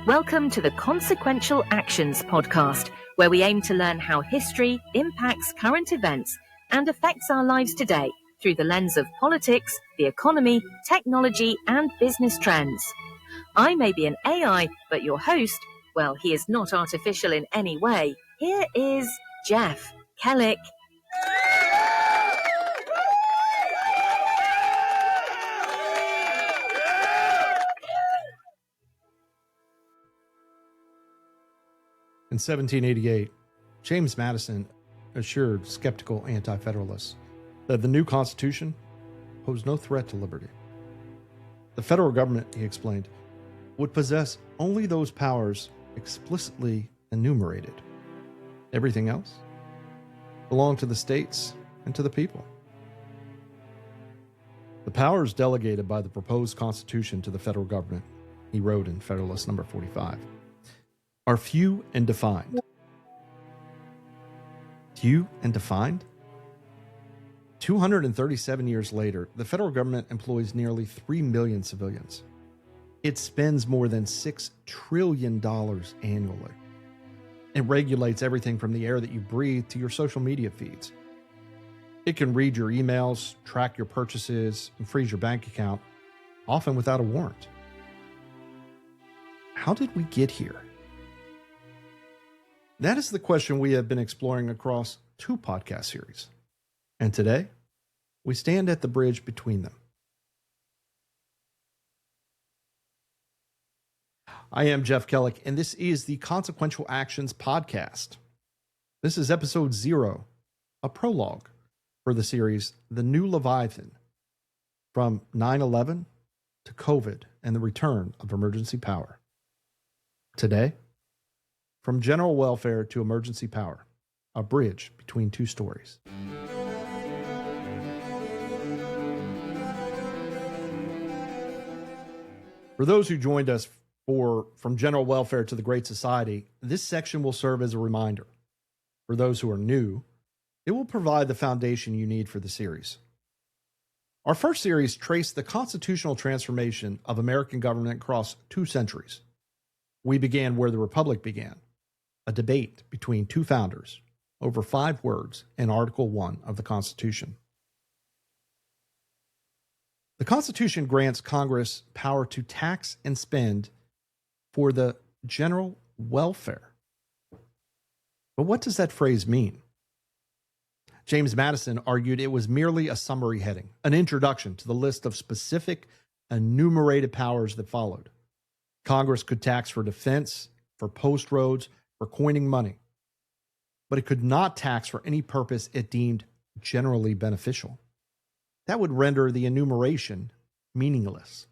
Welcome to the Consequential Actions podcast, where we aim to learn how history impacts current events and affects our lives today through the lens of politics, the economy, technology, and business trends. I may be an AI, but your host, well, he is not artificial in any way. Here is Jeff Kellick. In 1788, James Madison assured skeptical anti-federalists that the new Constitution posed no threat to liberty. The federal government, he explained, would possess only those powers explicitly enumerated. Everything else belonged to the states and to the people. The powers delegated by the proposed Constitution to the federal government, he wrote in Federalist number 45, are few and defined. Few and defined? 237 years later, the federal government employs nearly 3 million civilians. It spends more than $6 trillion annually. It regulates everything from the air that you breathe to your social media feeds. It can read your emails, track your purchases, and freeze your bank account, often without a warrant. How did we get here? That is the question we have been exploring across 2 podcast series. And today, we stand at the bridge between them. I am Jeff Kellick, and this is the Consequential Actions podcast. This is episode 0, a prologue for the series, The New Leviathan, from 9/11 to COVID and the return of emergency power. Today, from general welfare to emergency power, a bridge between 2 stories. For those who joined us for From General Welfare to the Great Society, this section will serve as a reminder. For those who are new, it will provide the foundation you need for the series. Our first series traced the constitutional transformation of American government across 2 centuries. We began where the Republic began, a debate between 2 founders over 5 words in Article 1 of the Constitution. The Constitution grants Congress power to tax and spend for the general welfare. But what does that phrase mean? James Madison argued it was merely a summary heading, an introduction to the list of specific enumerated powers that followed. Congress could tax for defense, for post roads, for coining money, but it could not tax for any purpose it deemed generally beneficial. That would render the enumeration meaningless.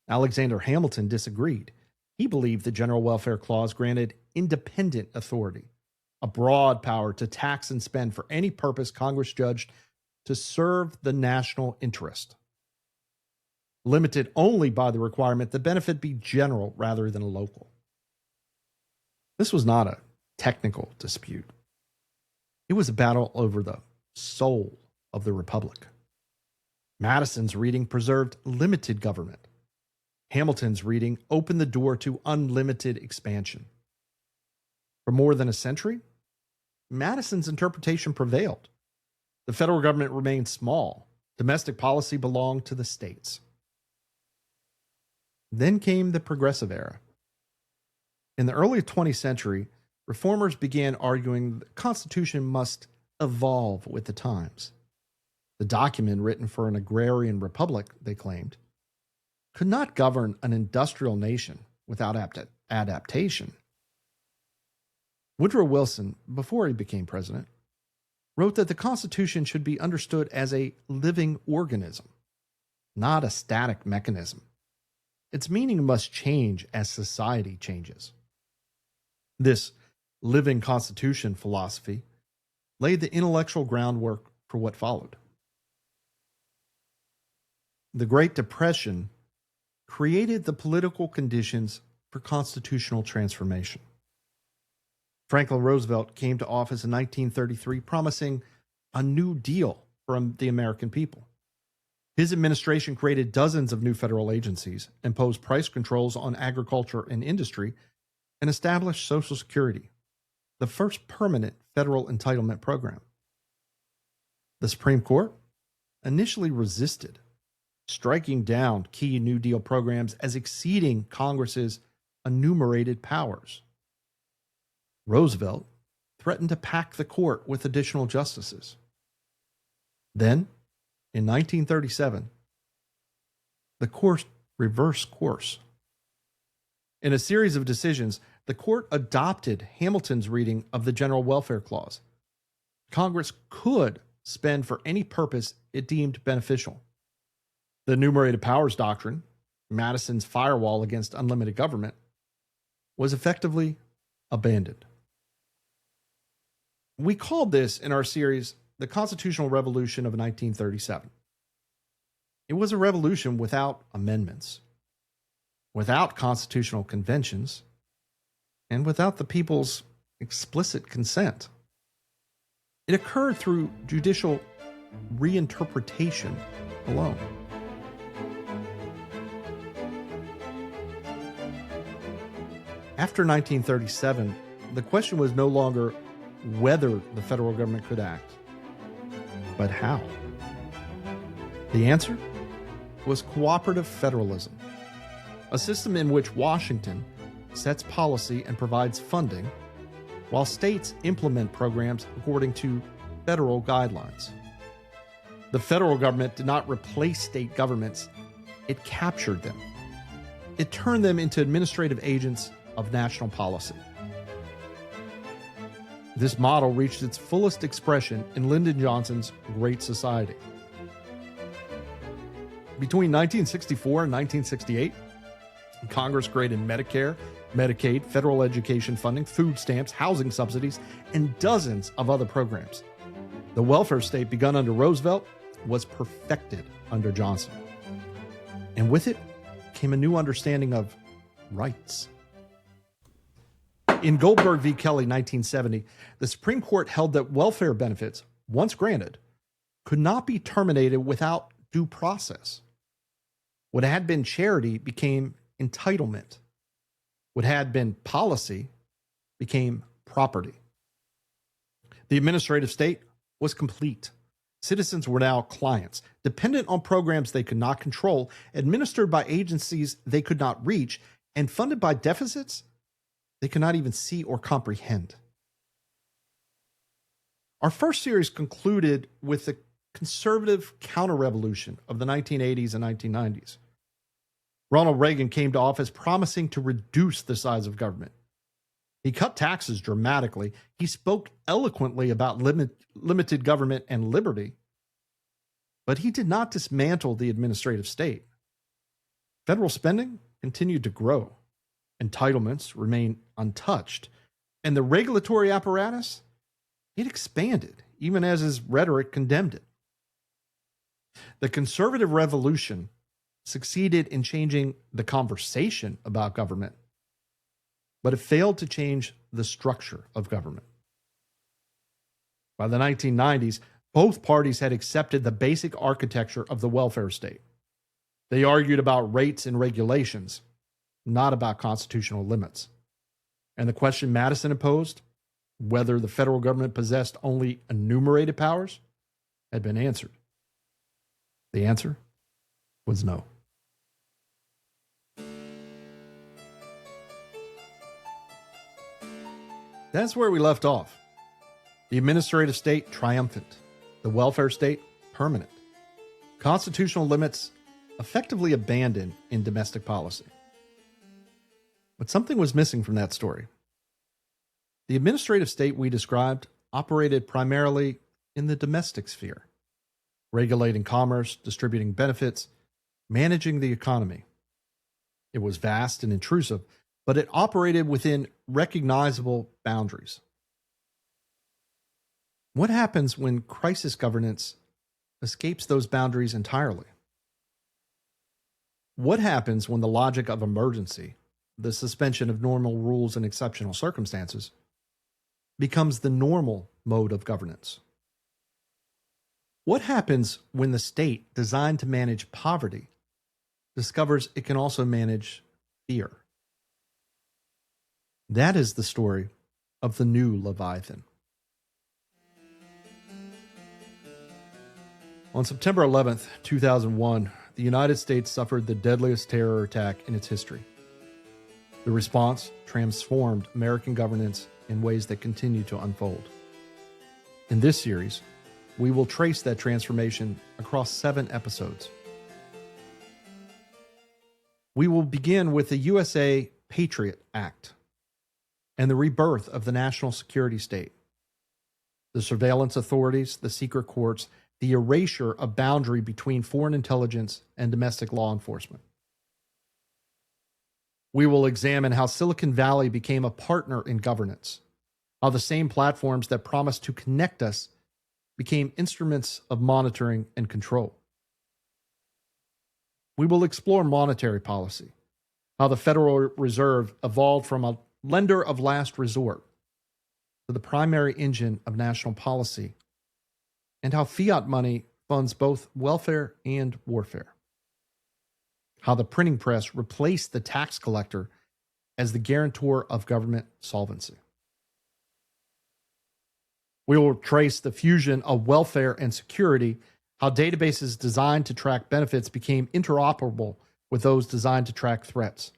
Alexander Hamilton disagreed. He believed the General Welfare Clause granted independent authority, a broad power to tax and spend for any purpose Congress judged to serve the national interest, limited only by the requirement the benefit be general rather than local. This was not a technical dispute. It was a battle over the soul of the Republic. Madison's reading preserved limited government. Hamilton's reading opened the door to unlimited expansion. For more than a century, Madison's interpretation prevailed. The federal government remained small. Domestic policy belonged to the states. Then came the Progressive Era. In the early 20th century, reformers began arguing the Constitution must evolve with the times. The document written for an agrarian republic, they claimed, could not govern an industrial nation without adaptation. Woodrow Wilson, before he became president, wrote that the Constitution should be understood as a living organism, not a static mechanism. Its meaning must change as society changes. This living Constitution philosophy laid the intellectual groundwork for what followed. The Great Depression created the political conditions for constitutional transformation. Franklin Roosevelt came to office in 1933 promising a new deal for the American people. His administration created dozens of new federal agencies, imposed price controls on agriculture and industry, and established Social Security, the first permanent federal entitlement program. The Supreme Court initially resisted, striking down key New Deal programs as exceeding Congress's enumerated powers. Roosevelt threatened to pack the court with additional justices. Then, in 1937, the court reversed course. In a series of decisions, the court adopted Hamilton's reading of the General Welfare Clause. Congress could spend for any purpose it deemed beneficial. The enumerated powers doctrine, Madison's firewall against unlimited government, was effectively abandoned. We called this in our series the Constitutional Revolution of 1937. It was a revolution without amendments, without constitutional conventions, and without the people's explicit consent. It occurred through judicial reinterpretation alone. After 1937, the question was no longer whether the federal government could act, but how. The answer was cooperative federalism, a system in which Washington sets policy and provides funding, while states implement programs according to federal guidelines. The federal government did not replace state governments, it captured them. It turned them into administrative agents of national policy. This model reached its fullest expression in Lyndon Johnson's Great Society. Between 1964 and 1968, Congress created Medicare, Medicaid, federal education funding, food stamps, housing subsidies, and dozens of other programs. The welfare state begun under Roosevelt was perfected under Johnson. And with it came a new understanding of rights. In Goldberg v. Kelly, 1970, the Supreme Court held that welfare benefits, once granted, could not be terminated without due process. What had been charity became entitlement. What had been policy became property. The administrative state was complete. Citizens were now clients, dependent on programs they could not control, administered by agencies they could not reach, and funded by deficits they could not even see or comprehend. Our first series concluded with the conservative counter-revolution of the 1980s and 1990s. Ronald Reagan came to office promising to reduce the size of government. He cut taxes dramatically. He spoke eloquently about limited government and liberty. But he did not dismantle the administrative state. Federal spending continued to grow. Entitlements remained untouched. And the regulatory apparatus, it expanded, even as his rhetoric condemned it. The conservative revolution succeeded in changing the conversation about government, but it failed to change the structure of government. By the 1990s, both parties had accepted the basic architecture of the welfare state. They argued about rates and regulations, not about constitutional limits. And the question Madison imposed, whether the federal government possessed only enumerated powers, had been answered. The answer was no. That's where we left off. The administrative state triumphant, the welfare state permanent. Constitutional limits effectively abandoned in domestic policy. But something was missing from that story. The administrative state we described operated primarily in the domestic sphere, regulating commerce, distributing benefits, managing the economy. It was vast and intrusive, but it operated within recognizable boundaries. What happens when crisis governance escapes those boundaries entirely? What happens when the logic of emergency, the suspension of normal rules in exceptional circumstances, becomes the normal mode of governance? What happens when the state, designed to manage poverty, discovers it can also manage fear? That is the story of the new Leviathan. On September 11th, 2001, the United States suffered the deadliest terror attack in its history. The response transformed American governance in ways that continue to unfold. In this series, we will trace that transformation across 7 episodes. We will begin with the USA Patriot Act and the rebirth of the national security state, the surveillance authorities, the secret courts, the erasure of boundary between foreign intelligence and domestic law enforcement. We will examine how Silicon Valley became a partner in governance, how the same platforms that promised to connect us became instruments of monitoring and control. We will explore monetary policy, how the Federal Reserve evolved from a lender of last resort to the primary engine of national policy, and how fiat money funds both welfare and warfare. How the printing press replaced the tax collector as the guarantor of government solvency. We will trace the fusion of welfare and security, how databases designed to track benefits became interoperable with those designed to track threats,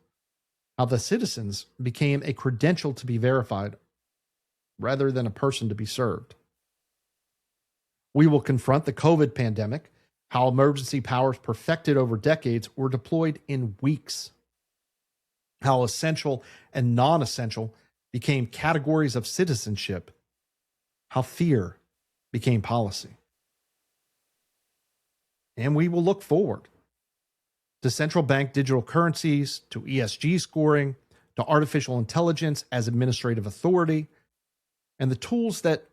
how the citizens became a credential to be verified rather than a person to be served. We will confront the COVID pandemic, how emergency powers perfected over decades were deployed in weeks, how essential and non-essential became categories of citizenship, how fear became policy. And we will look forward to central bank digital currencies, to ESG scoring, to artificial intelligence as administrative authority, and the tools that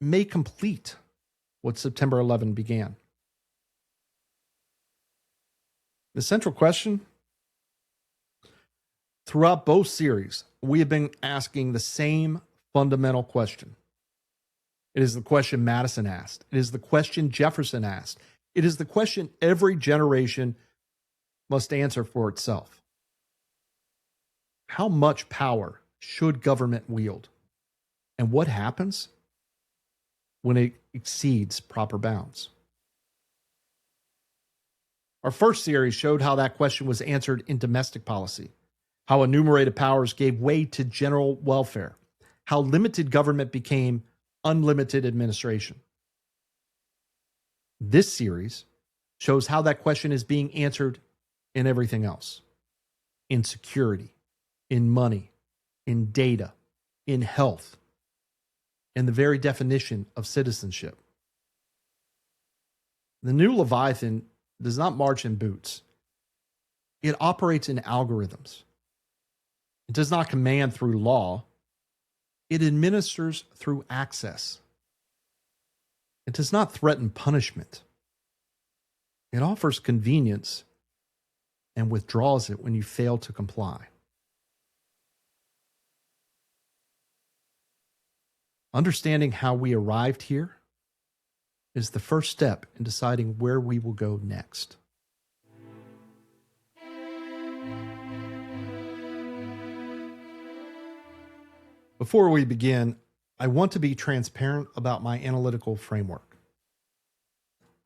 may complete what September 11 began. The central question: throughout both series, we have been asking the same fundamental question. It is the question Madison asked. It is the question Jefferson asked. It is the question every generation must answer for itself. How much power should government wield? And what happens when it exceeds proper bounds? Our first series showed how that question was answered in domestic policy, how enumerated powers gave way to general welfare, how limited government became unlimited administration. This series shows how that question is being answered in everything else: in security, in money, in data, in health, in the very definition of citizenship. The new Leviathan does not march in boots. It operates in algorithms. It does not command through law. It administers through access. It does not threaten punishment. It offers convenience and withdraws it when you fail to comply. Understanding how we arrived here is the first step in deciding where we will go next. Before we begin, I want to be transparent about my analytical framework.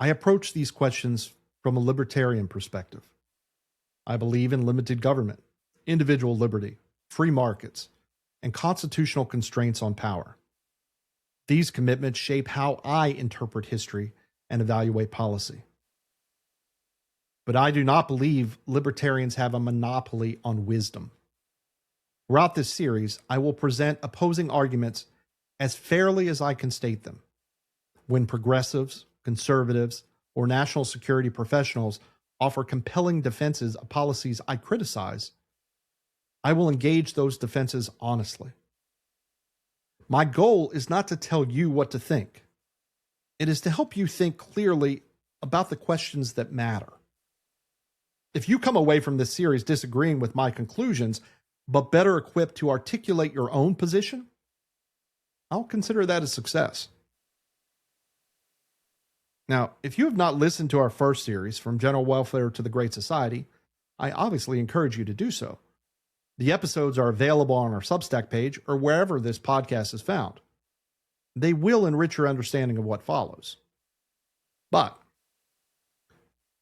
I approach these questions from a libertarian perspective. I believe in limited government, individual liberty, free markets, and constitutional constraints on power. These commitments shape how I interpret history and evaluate policy. But I do not believe libertarians have a monopoly on wisdom. Throughout this series, I will present opposing arguments as fairly as I can state them. When progressives, conservatives, or national security professionals offer compelling defenses of policies I criticize, I will engage those defenses honestly. My goal is not to tell you what to think. It is to help you think clearly about the questions that matter. If you come away from this series disagreeing with my conclusions, but better equipped to articulate your own position, I'll consider that a success. Now, if you have not listened to our first series, From General Welfare to the Great Society, I obviously encourage you to do so. The episodes are available on our Substack page or wherever this podcast is found. They will enrich your understanding of what follows. But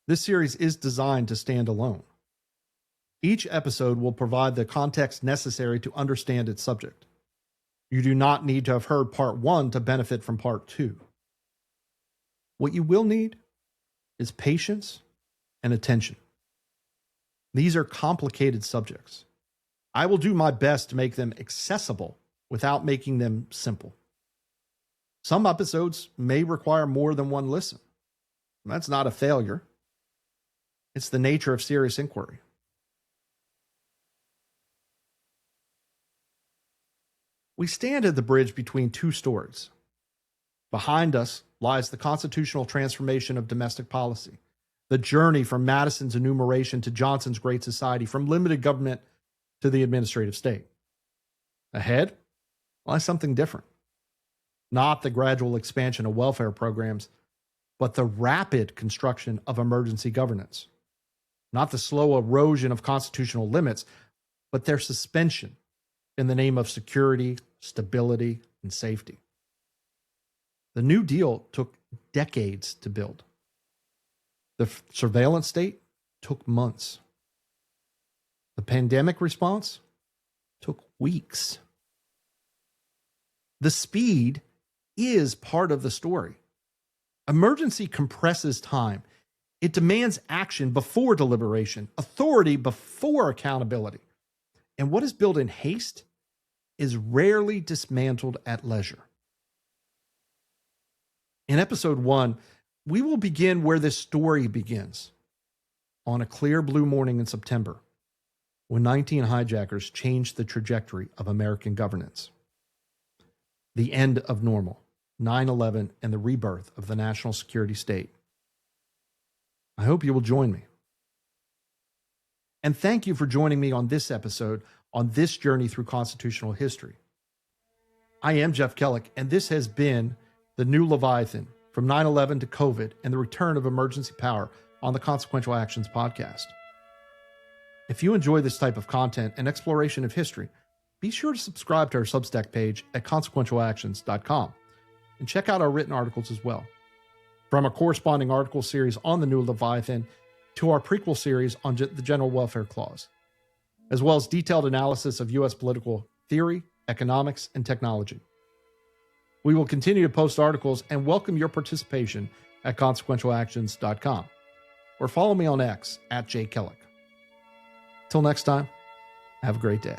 this series is designed to stand alone. Each episode will provide the context necessary to understand its subject. You do not need to have heard part 1 to benefit from part 2. What you will need is patience and attention. These are complicated subjects. I will do my best to make them accessible without making them simple. Some episodes may require more than one listen. That's not a failure. It's the nature of serious inquiry. We stand at the bridge between two stories. Behind us lies the constitutional transformation of domestic policy, the journey from Madison's enumeration to Johnson's Great Society, from limited government to the administrative state. Ahead lies something different. Not the gradual expansion of welfare programs, but the rapid construction of emergency governance. Not the slow erosion of constitutional limits, but their suspension in the name of security, stability, and safety. The New Deal took decades to build. The surveillance state took months. The pandemic response took weeks. The speed is part of the story. Emergency compresses time. It demands action before deliberation, authority before accountability. And what is built in haste is rarely dismantled at leisure. In episode 1, we will begin where this story begins, on a clear blue morning in September, when 19 hijackers changed the trajectory of American governance. The end of normal, 9/11, and the rebirth of the national security state. I hope you will join me. And thank you for joining me on this episode, on this journey through constitutional history. I am Jeff Kellick, and this has been The New Leviathan, From 9/11 to COVID and the Return of Emergency Power on the Consequential Actions podcast. If you enjoy this type of content and exploration of history, be sure to subscribe to our Substack page at consequentialactions.com and check out our written articles as well. From a corresponding article series on the New Leviathan to our prequel series on the General Welfare Clause, as well as detailed analysis of U.S. political theory, economics, and technology. We will continue to post articles and welcome your participation at consequentialactions.com or follow me on X at jkellick. Till next time, have a great day.